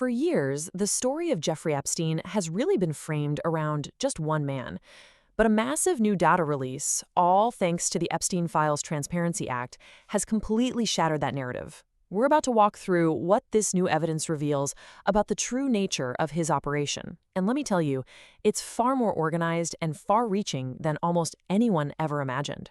For years, the story of Jeffrey Epstein has really been framed around just one man. But a massive new data release, all thanks to the Epstein Files Transparency Act, has completely shattered that narrative. We're about to walk through what this new evidence reveals about the true nature of his operation. And let me tell you, it's far more organized and far-reaching than almost anyone ever imagined.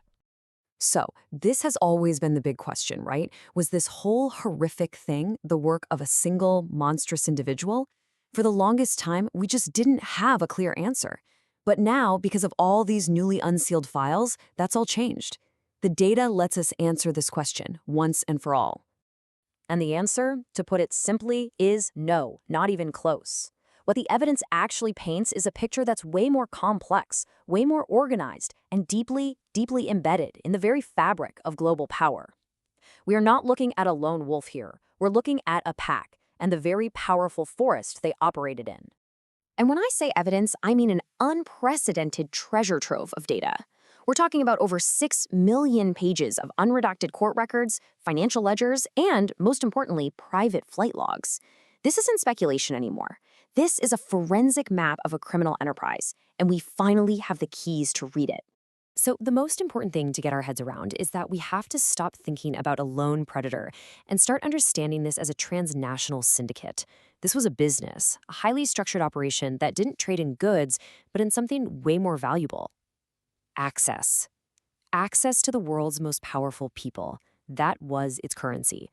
So, this has always been the big question, right? Was this whole horrific thing the work of a single, monstrous individual? For the longest time, we just didn't have a clear answer. But now, because of all these newly unsealed files, that's all changed. The data lets us answer this question once and for all. And the answer, to put it simply, is no, not even close. What the evidence actually paints is a picture that's way more complex, way more organized, and deeply, deeply embedded in the very fabric of global power. We are not looking at a lone wolf here. We're looking at a pack and the very powerful forest they operated in. And when I say evidence, I mean an unprecedented treasure trove of data. We're talking about over 6 million pages of unredacted court records, financial ledgers, and, most importantly, private flight logs. This isn't speculation anymore. This is a forensic map of a criminal enterprise, and we finally have the keys to read it. So the most important thing to get our heads around is that we have to stop thinking about a lone predator and start understanding this as a transnational syndicate. This was a business, a highly structured operation that didn't trade in goods, but in something way more valuable. Access. Access to the world's most powerful people. That was its currency.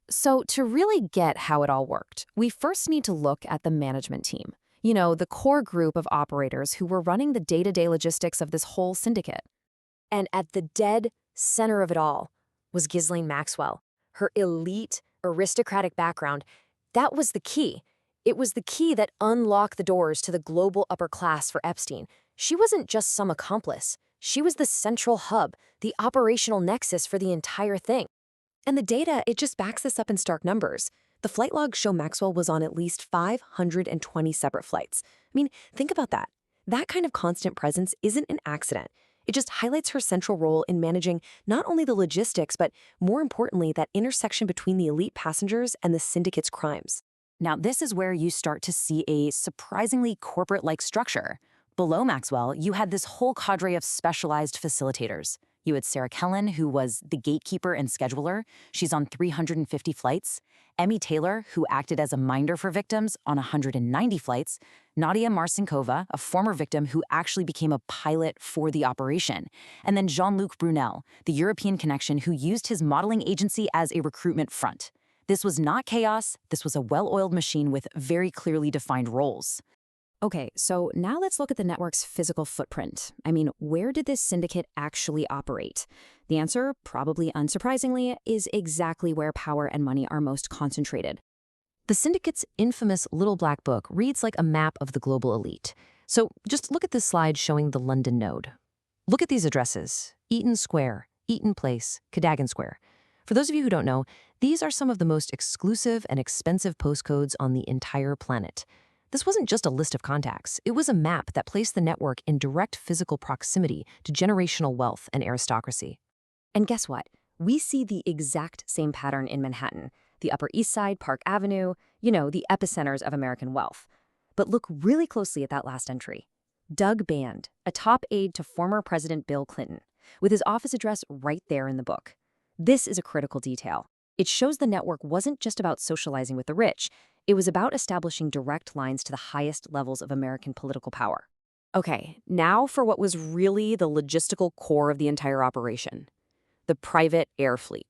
So to really get how it all worked, we first need to look at the management team. You know, the core group of operators who were running the day-to-day logistics of this whole syndicate. And at the dead center of it all was Ghislaine Maxwell. Her elite, aristocratic background, that was the key. It was the key that unlocked the doors to the global upper class for Epstein. She wasn't just some accomplice. She was the central hub, the operational nexus for the entire thing. And the data, it just backs this up in stark numbers. The flight logs show Maxwell was on at least 520 separate flights. I mean, think about that. That kind of constant presence isn't an accident. It just highlights her central role in managing not only the logistics, but more importantly, that intersection between the elite passengers and the syndicate's crimes. Now, this is where you start to see a surprisingly corporate-like structure. Below Maxwell, you had this whole cadre of specialized facilitators. You had Sarah Kellen, who was the gatekeeper and scheduler. She's on 350 flights. Emmy Taylor, who acted as a minder for victims on 190 flights. Nadia Marcinkova, a former victim who actually became a pilot for the operation. And then Jean-Luc Brunel, the European connection who used his modeling agency as a recruitment front. This was not chaos. This was a well-oiled machine with very clearly defined roles. Okay, so now let's look at the network's physical footprint. I mean, where did this syndicate actually operate? The answer, probably unsurprisingly, is exactly where power and money are most concentrated. The syndicate's infamous Little Black Book reads like a map of the global elite. So just look at this slide showing the London node. Look at these addresses: Eaton Square, Eaton Place, Cadogan Square. For those of you who don't know, these are some of the most exclusive and expensive postcodes on the entire planet. This wasn't just a list of contacts. It was a map that placed the network in direct physical proximity to generational wealth and aristocracy. And guess what? We see the exact same pattern in Manhattan, the Upper East Side, Park Avenue, you know, the epicenters of American wealth. But look really closely at that last entry. Doug Band, a top aide to former President Bill Clinton, with his office address right there in the book. This is a critical detail. It shows the network wasn't just about socializing with the rich. It was about establishing direct lines to the highest levels of American political power. Okay, now for what was really the logistical core of the entire operation: the private air fleet.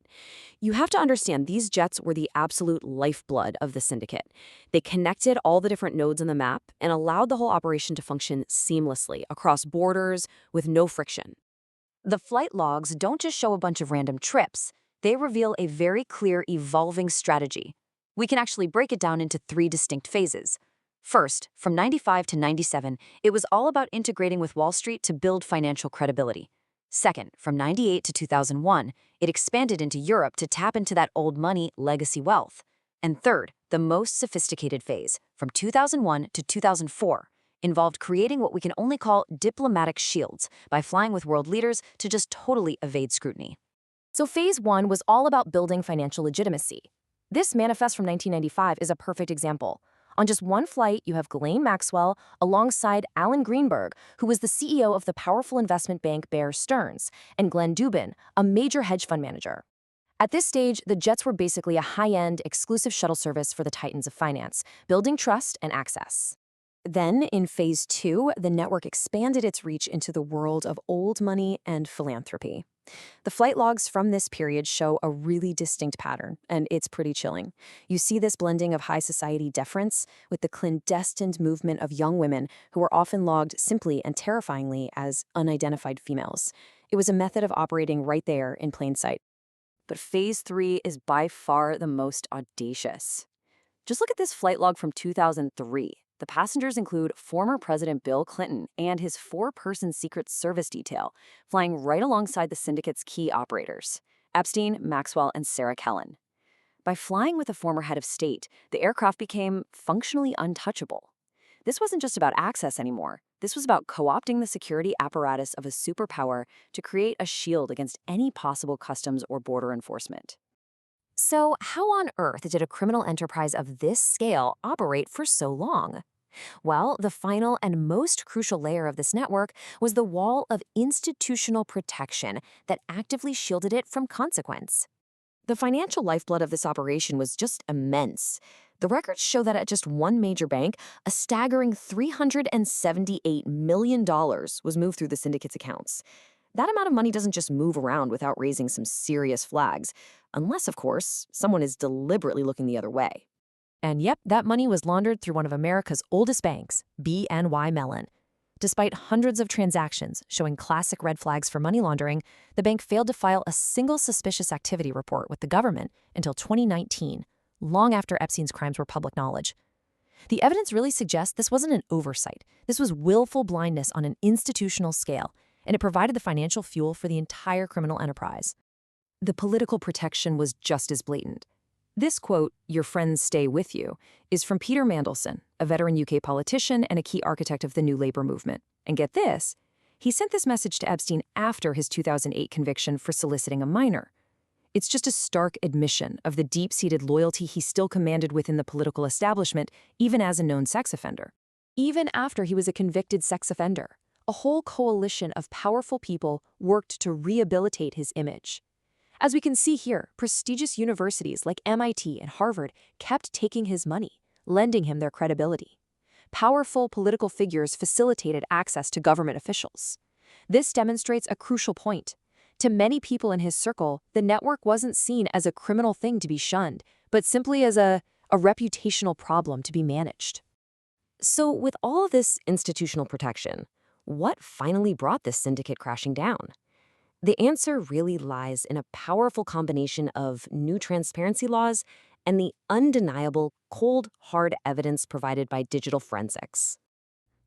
You have to understand, these jets were the absolute lifeblood of the syndicate. They connected all the different nodes on the map and allowed the whole operation to function seamlessly across borders with no friction. The flight logs don't just show a bunch of random trips. They reveal a very clear evolving strategy. We can actually break it down into 3 distinct phases. First, from 95 to 97, it was all about integrating with Wall Street to build financial credibility. Second, from 98 to 2001, it expanded into Europe to tap into that old money legacy wealth. And third, the most sophisticated phase, from 2001 to 2004, involved creating what we can only call diplomatic shields by flying with world leaders to just totally evade scrutiny. So phase 1 was all about building financial legitimacy. This manifest from 1995 is a perfect example. On just one flight, you have Ghislaine Maxwell alongside Alan Greenberg, who was the CEO of the powerful investment bank Bear Stearns, and Glenn Dubin, a major hedge fund manager. At this stage, the jets were basically a high-end, exclusive shuttle service for the titans of finance, building trust and access. Then, in Phase 2, the network expanded its reach into the world of old money and philanthropy. The flight logs from this period show a really distinct pattern, and it's pretty chilling. You see this blending of high society deference with the clandestine movement of young women who were often logged simply and terrifyingly as unidentified females. It was a method of operating right there in plain sight. But Phase 3 is by far the most audacious. Just look at this flight log from 2003. The passengers include former President Bill Clinton and his 4-person Secret Service detail, flying right alongside the syndicate's key operators, Epstein, Maxwell, and Sarah Kellen. By flying with a former head of state, the aircraft became functionally untouchable. This wasn't just about access anymore. This was about co-opting the security apparatus of a superpower to create a shield against any possible customs or border enforcement. So, how on earth did a criminal enterprise of this scale operate for so long? Well, the final and most crucial layer of this network was the wall of institutional protection that actively shielded it from consequence. The financial lifeblood of this operation was just immense. The records show that at just one major bank, a staggering $378 million was moved through the syndicate's accounts. That amount of money doesn't just move around without raising some serious flags, unless, of course, someone is deliberately looking the other way. And yep, that money was laundered through one of America's oldest banks, BNY Mellon. Despite hundreds of transactions showing classic red flags for money laundering, the bank failed to file a single suspicious activity report with the government until 2019, long after Epstein's crimes were public knowledge. The evidence really suggests this wasn't an oversight. This was willful blindness on an institutional scale, and it provided the financial fuel for the entire criminal enterprise. The political protection was just as blatant. This quote, "Your friends stay with you," is from Peter Mandelson, a veteran UK politician and a key architect of the New Labour movement. And get this, he sent this message to Epstein after his 2008 conviction for soliciting a minor. It's just a stark admission of the deep-seated loyalty he still commanded within the political establishment, even as a known sex offender. Even after he was a convicted sex offender, a whole coalition of powerful people worked to rehabilitate his image. As we can see here, prestigious universities like MIT and Harvard kept taking his money, lending him their credibility. Powerful political figures facilitated access to government officials. This demonstrates a crucial point. To many people in his circle, the network wasn't seen as a criminal thing to be shunned, but simply as a reputational problem to be managed. So with all of this institutional protection, what finally brought this syndicate crashing down? The answer really lies in a powerful combination of new transparency laws and the undeniable, cold, hard evidence provided by digital forensics.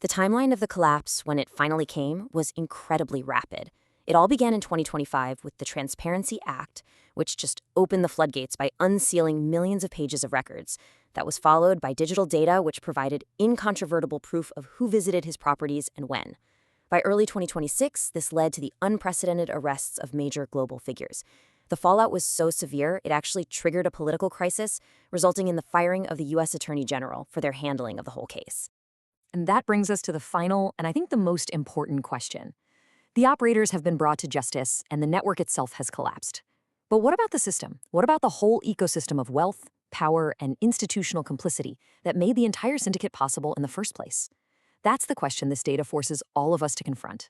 The timeline of the collapse, when it finally came, was incredibly rapid. It all began in 2025 with the Transparency Act, which just opened the floodgates by unsealing millions of pages of records. That was followed by digital data, which provided incontrovertible proof of who visited his properties and when. By early 2026, this led to the unprecedented arrests of major global figures. The fallout was so severe, it actually triggered a political crisis, resulting in the firing of the U.S. Attorney General for their handling of the whole case. And that brings us to the final, and I think the most important question. The operators have been brought to justice, and the network itself has collapsed. But what about the system? What about the whole ecosystem of wealth, power, and institutional complicity that made the entire syndicate possible in the first place? That's the question this data forces all of us to confront.